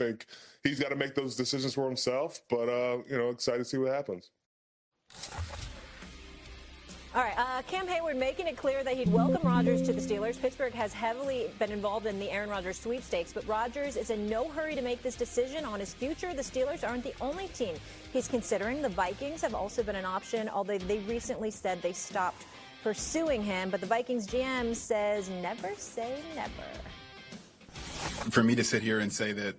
think he's got to make those decisions for himself, but, excited to see what happens. All right, Cam Hayward making it clear that he'd welcome Rodgers to the Steelers. Pittsburgh has heavily been involved in the Aaron Rodgers sweepstakes, but Rodgers is in no hurry to make this decision on his future. The Steelers aren't the only team he's considering. The Vikings have also been an option, although they recently said they stopped pursuing him. But the Vikings GM says never say never. For me to sit here and say that,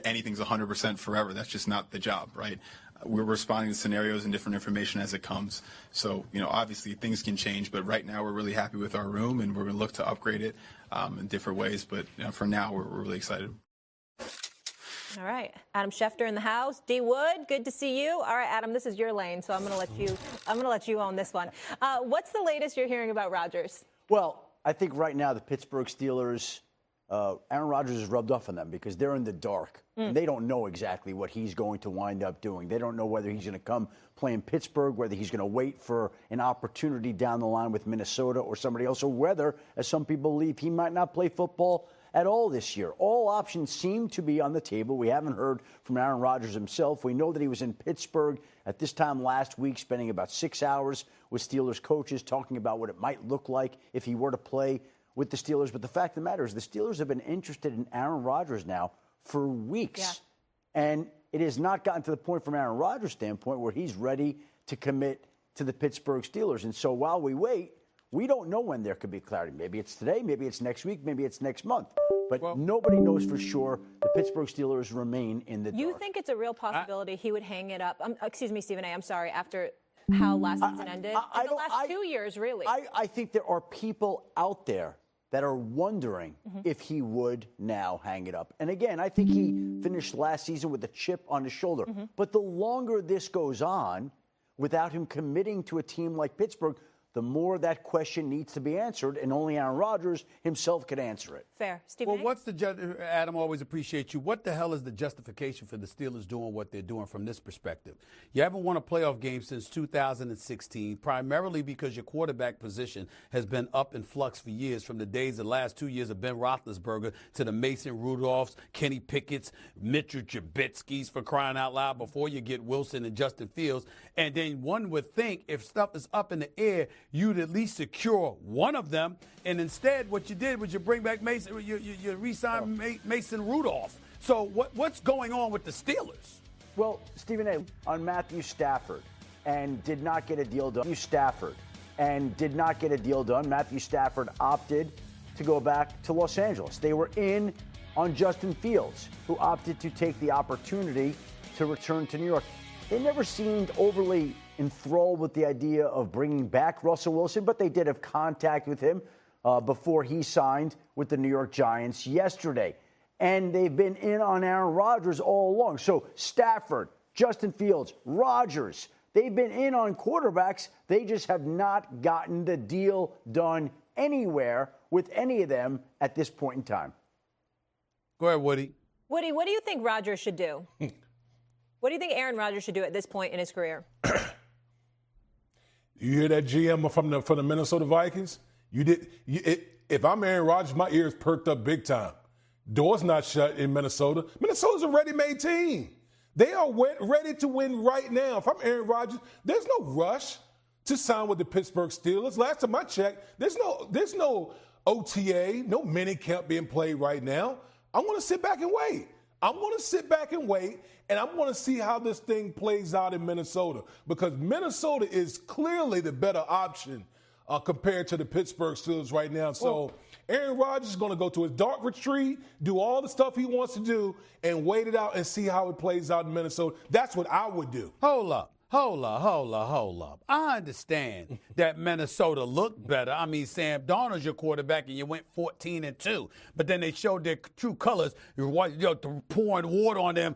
anything's 100% forever, that's just not the job, right? We're responding to scenarios and different information as it comes. So, obviously things can change, but right now we're really happy with our room and we're going to look to upgrade it in different ways. But for now, we're really excited. All right, Adam Schefter in the house. D. Wood, good to see you. All right, Adam, this is your lane, so I'm going to let you own this one. What's the latest you're hearing about Rodgers? Well, I think right now the Pittsburgh Steelers, Aaron Rodgers has rubbed off on them because they're in the dark. They don't know exactly what he's going to wind up doing. They don't know whether he's going to come play in Pittsburgh, whether he's going to wait for an opportunity down the line with Minnesota or somebody else, or whether, as some people believe, he might not play football at all this year. All options seem to be on the table. We haven't heard from Aaron Rodgers himself. We know that he was in Pittsburgh at this time last week, spending about 6 hours with Steelers coaches, talking about what it might look like if he were to play with the Steelers. But the fact of the matter is the Steelers have been interested in Aaron Rodgers now for weeks. Yeah. And it has not gotten to the point from Aaron Rodgers' standpoint where he's ready to commit to the Pittsburgh Steelers. And so while we wait, we don't know when there could be clarity. Maybe it's today, maybe it's next week, maybe it's next month. But nobody knows for sure. The Pittsburgh Steelers remain in the dark. You think it's a real possibility he would hang it up? Excuse me, Stephen A., I'm sorry, after how last season ended? The last 2 years, really. I think there are people out there that are wondering if he would now hang it up. And again, I think he finished last season with a chip on his shoulder. But the longer this goes on, without him committing to a team like Pittsburgh, the more that question needs to be answered, and only Aaron Rodgers himself could answer it. Fair. Stephen Well, Adam, always appreciate you. What the hell is the justification for the Steelers doing what they're doing from this perspective? You haven't won a playoff game since 2016, primarily because your quarterback position has been up in flux for years, from the days of the last 2 years of Ben Roethlisberger to the Mason Rudolphs, Kenny Pickett's, Mitchell Trubisky's, for crying out loud, before you get Wilson and Justin Fields. And then one would think if stuff is up in the air, you'd at least secure one of them. And instead, what you did was you bring back Mason, you re-sign Mason Rudolph. So what's going on with the Steelers? Well, Stephen A., on Matthew Stafford, and did not get a deal done. Matthew Stafford opted to go back to Los Angeles. They were in on Justin Fields, who opted to take the opportunity to return to New York. They never seemed overly enthralled with the idea of bringing back Russell Wilson, but they did have contact with him before he signed with the New York Giants yesterday. And they've been in on Aaron Rodgers all along. So Stafford, Justin Fields, Rodgers, they've been in on quarterbacks. They just have not gotten the deal done anywhere with any of them at this point in time. Go ahead, Woody. Woody, what do you think Rodgers should do? What do you think Aaron Rodgers should do at this point in his career? You hear that, GM, from the Minnesota Vikings? If I'm Aaron Rodgers, my ears perked up big time. Doors not shut in Minnesota. Minnesota's a ready-made team. They are ready to win right now. If I'm Aaron Rodgers, there's no rush to sign with the Pittsburgh Steelers. Last time I checked, there's no OTA, no mini camp being played right now. I want to sit back and wait. And I want to see how this thing plays out in Minnesota, because Minnesota is clearly the better option compared to the Pittsburgh Steelers right now. So Aaron Rodgers is going to go to his dark retreat, do all the stuff he wants to do, and wait it out and see how it plays out in Minnesota. That's what I would do. Hold up. I understand that Minnesota looked better. I mean, Sam Darnold's your quarterback, and you went 14-2. But then they showed their true colors. You're pouring water on them,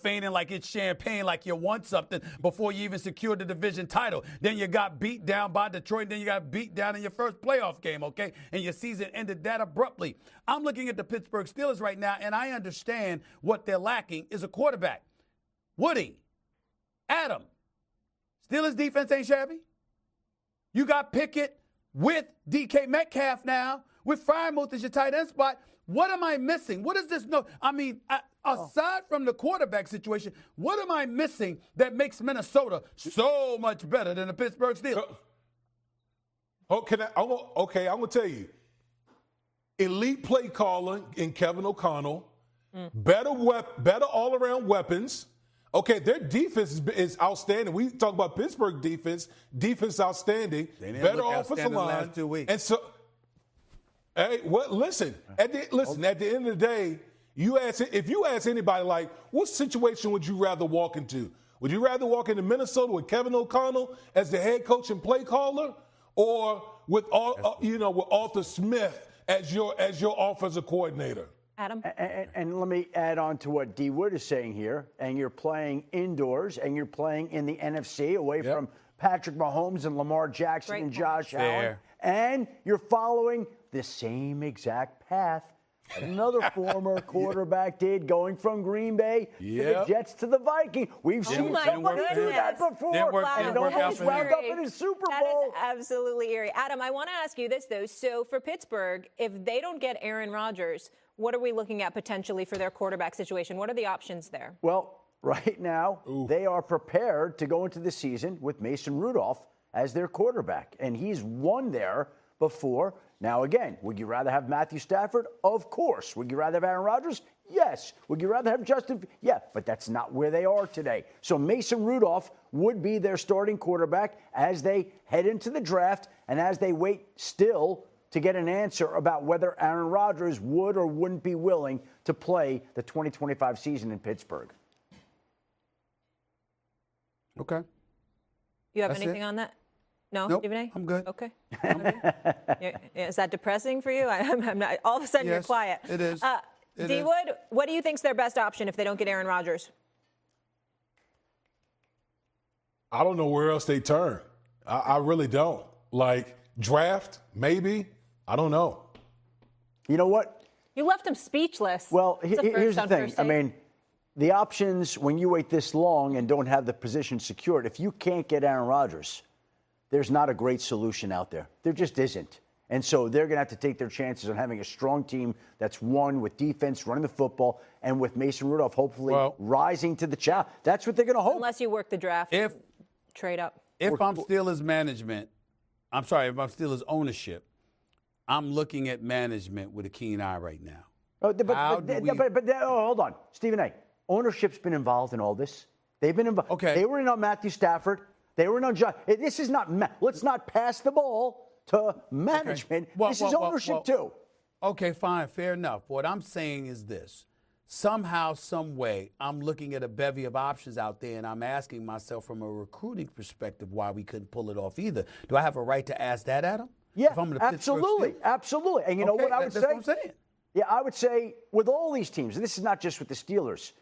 feigning like it's champagne, like you won something before you even secured the division title. Then you got beat down by Detroit. Then you got beat down in your first playoff game, okay? And your season ended that abruptly. I'm looking at the Pittsburgh Steelers right now, and I understand what they're lacking is a quarterback. Woody, Adam, Steelers defense ain't shabby. You got Pickett with DK Metcalf now, with Freiermuth as your tight end spot. What am I missing? What is this? No, I mean, aside from the quarterback situation, what am I missing that makes Minnesota so much better than the Pittsburgh Steelers? I'm going to tell you. Elite play caller in Kevin O'Connell, better all-around weapons. Okay, their defense is outstanding. We talk about Pittsburgh defense outstanding, better offensive line. Last 2 weeks. And so, hey, listen. At the end of the day, if you ask anybody, like, what situation would you rather walk into? Would you rather walk into Minnesota with Kevin O'Connell as the head coach and play caller, or with Arthur Smith as your offensive coordinator? Adam? And let me add on to what D. Wood is saying here. And you're playing indoors, and you're playing in the NFC away from Patrick Mahomes and Lamar Jackson and Josh Allen. And you're following the same exact path that another former quarterback did, going from Green Bay to the Jets to the Vikings. We've seen somebody do that before. And it almost wound up in a Super Bowl. That is absolutely eerie. Adam, I want to ask you this, though. So for Pittsburgh, if they don't get Aaron Rodgers, what are we looking at potentially for their quarterback situation? What are the options there? Well, right now, they are prepared to go into the season with Mason Rudolph as their quarterback. And he's won there before. Now, again, would you rather have Matthew Stafford? Of course. Would you rather have Aaron Rodgers? Yes. Would you rather have Justin? Yeah, but that's not where they are today. So Mason Rudolph would be their starting quarterback as they head into the draft and as they wait still to get an answer about whether Aaron Rodgers would or wouldn't be willing to play the 2025 season in Pittsburgh. Okay. You have anything on that? No, nope, Stephen A? I'm good. Okay. Is that depressing for you? I'm not. All of a sudden, you're quiet. It is. D. Wood, what do you think is their best option if they don't get Aaron Rodgers? I don't know where else they turn. I really don't. Like, draft, maybe. I don't know. You know what? You left him speechless. Well, here's the thing. I mean, the options, when you wait this long and don't have the position secured, if you can't get Aaron Rodgers, there's not a great solution out there. There just isn't. And so they're going to have to take their chances on having a strong team that's won with defense, running the football, and with Mason Rudolph hopefully rising to the challenge. That's what they're going to hope. Unless you work the draft, trade up. If I'm Steelers management, if I'm Steelers ownership, I'm looking at management with a keen eye right now. Hold on. Stephen A., ownership's been involved in all this. They've been involved. Okay. They were in on Matthew Stafford. They were in on John. This is not. Let's not pass the ball to management. Okay. This is ownership too. Okay, fine, fair enough. What I'm saying is this. Somehow, some way, I'm looking at a bevy of options out there, and I'm asking myself from a recruiting perspective why we couldn't pull it off either. Do I have a right to ask that, Adam? Yeah, absolutely. And you know what I would say? That's what I'm saying. Yeah, I would say with all these teams, and this is not just with the Steelers,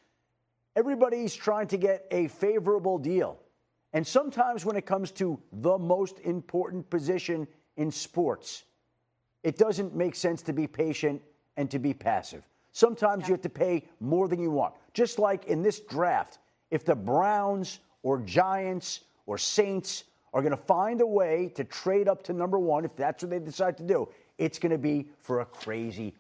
everybody's trying to get a favorable deal. And sometimes when it comes to the most important position in sports, it doesn't make sense to be patient and to be passive. Sometimes you have to pay more than you want. Just like in this draft, if the Browns or Giants or Saints are going to find a way to trade up to number one, if that's what they decide to do, it's going to be for a crazy